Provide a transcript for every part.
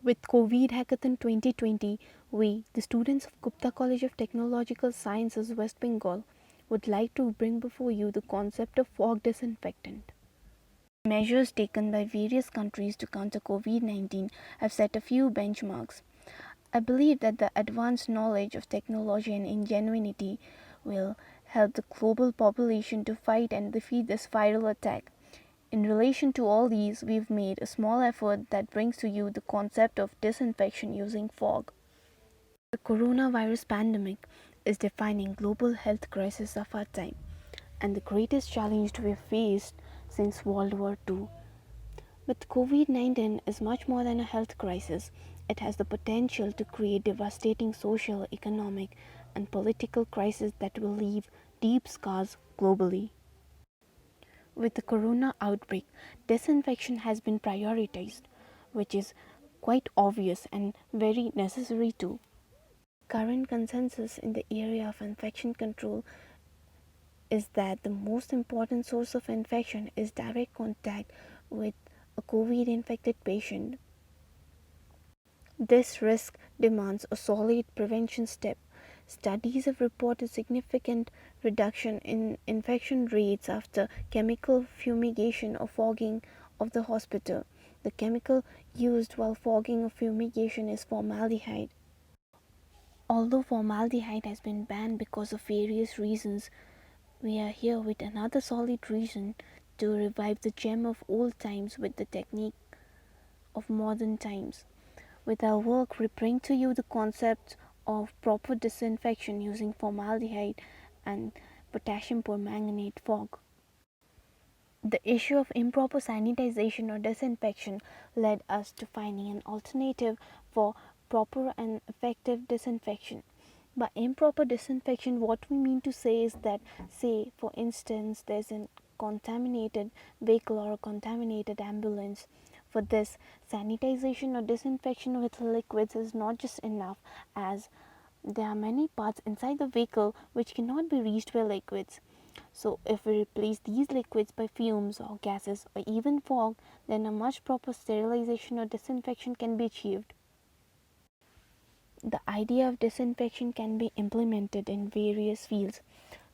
With COVID Hackathon 2020, we, the students of Gupta College of Technological Sciences, West Bengal, would like to bring before you the concept of fog disinfectant. Measures taken by various countries to counter COVID-19 have set a few benchmarks. I believe that the advanced knowledge of technology and ingenuity will help the global population to fight and defeat this viral attack. In relation to all these, we've made a small effort that brings to you the concept of disinfection using fog. The coronavirus pandemic is defining global health crisis of our time and the greatest challenge we have faced since World War II. But COVID-19 is much more than a health crisis. It has the potential to create devastating social, economic, and political crises that will leave deep scars globally. With the corona outbreak, disinfection has been prioritized, which is quite obvious and very necessary too. Current consensus in the area of infection control is that the most important source of infection is direct contact with a COVID infected patient. This risk demands a solid prevention step. Studies have reported significant reduction in infection rates after chemical fumigation or fogging of the hospital. The chemical used while fogging or fumigation is formaldehyde. Although formaldehyde has been banned because of various reasons, we are here with another solid reason to revive the gem of old times with the technique of modern times. With our work, we bring to you the concept of proper disinfection using formaldehyde and potassium permanganate fog. The issue of improper sanitization or disinfection led us to finding an alternative for proper and effective disinfection. By improper disinfection, what we mean to say is that, say, for instance, there's a contaminated vehicle or a contaminated ambulance. For this, sanitization or disinfection with liquids is not just enough, as there are many parts inside the vehicle which cannot be reached by liquids. So, if we replace these liquids by fumes or gases or even fog, then a much proper sterilization or disinfection can be achieved. The idea of disinfection can be implemented in various fields.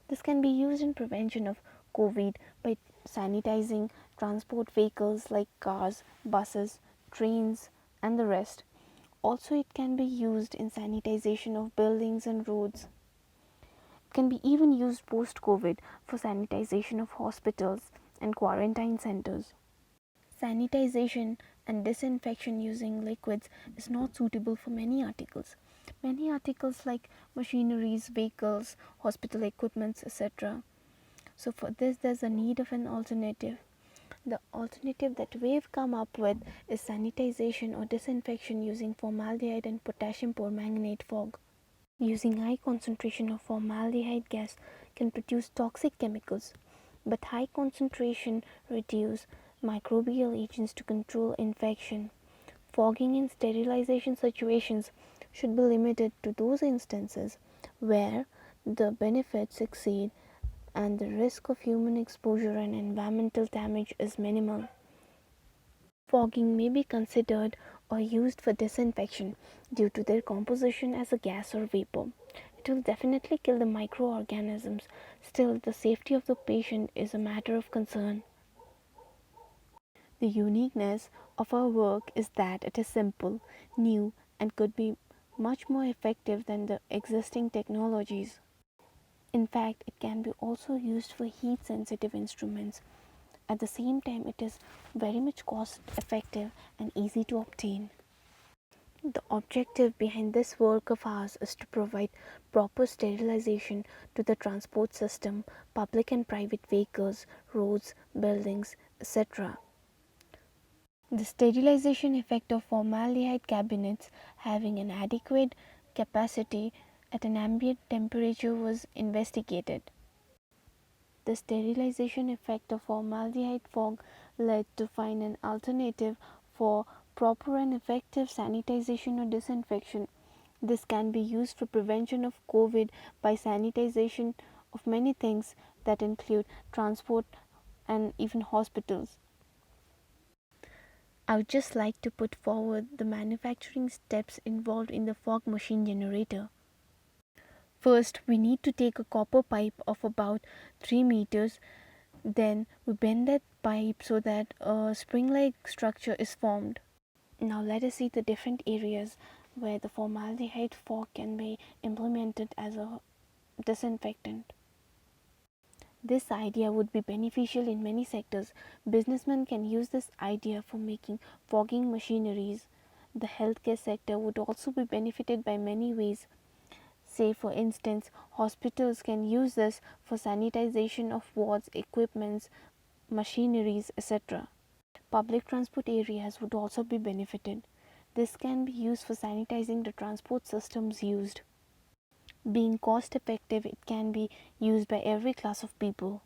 This can be used in prevention of COVID by sanitizing transport vehicles like cars, buses, trains, and the rest. Also, it can be used in sanitization of buildings and roads. It can be even used post-COVID for sanitization of hospitals and quarantine centers. Sanitization and disinfection using liquids is not suitable for many articles. Many articles like machineries, vehicles, hospital equipments, etc. So for this, there's a need of an alternative. The alternative that we've come up with is sanitization or disinfection using formaldehyde and potassium permanganate fog. Using high concentration of formaldehyde gas can produce toxic chemicals, but high concentration reduce microbial agents to control infection. Fogging in sterilization situations should be limited to those instances where the benefits exceed and the risk of human exposure and environmental damage is minimal. Fogging may be considered or used for disinfection due to their composition as a gas or vapor. It will definitely kill the microorganisms. Still, the safety of the patient is a matter of concern. The uniqueness of our work is that it is simple, new, and could be much more effective than the existing technologies. In fact, it can be also used for heat sensitive instruments. At the same time, it is very much cost effective and easy to obtain. The objective behind this work of ours is to provide proper sterilization to the transport system, public and private vehicles, roads, buildings, etc. The sterilization effect of formaldehyde cabinets having an adequate capacity at an ambient temperature was investigated. The sterilization effect of formaldehyde fog led to find an alternative for proper and effective sanitization or disinfection. This can be used for prevention of COVID by sanitization of many things that include transport and even hospitals. I would just like to put forward the manufacturing steps involved in the fog machine generator. First, we need to take a copper pipe of about 3 meters. Then we bend that pipe so that a spring-like structure is formed. Now let us see the different areas where the formaldehyde fog can be implemented as a disinfectant. This idea would be beneficial in many sectors. Businessmen can use this idea for making fogging machineries. The healthcare sector would also be benefited by many ways. Say, for instance, hospitals can use this for sanitization of wards, equipments, machineries, etc. Public transport areas would also be benefited. This can be used for sanitizing the transport systems used. Being cost effective, it can be used by every class of people.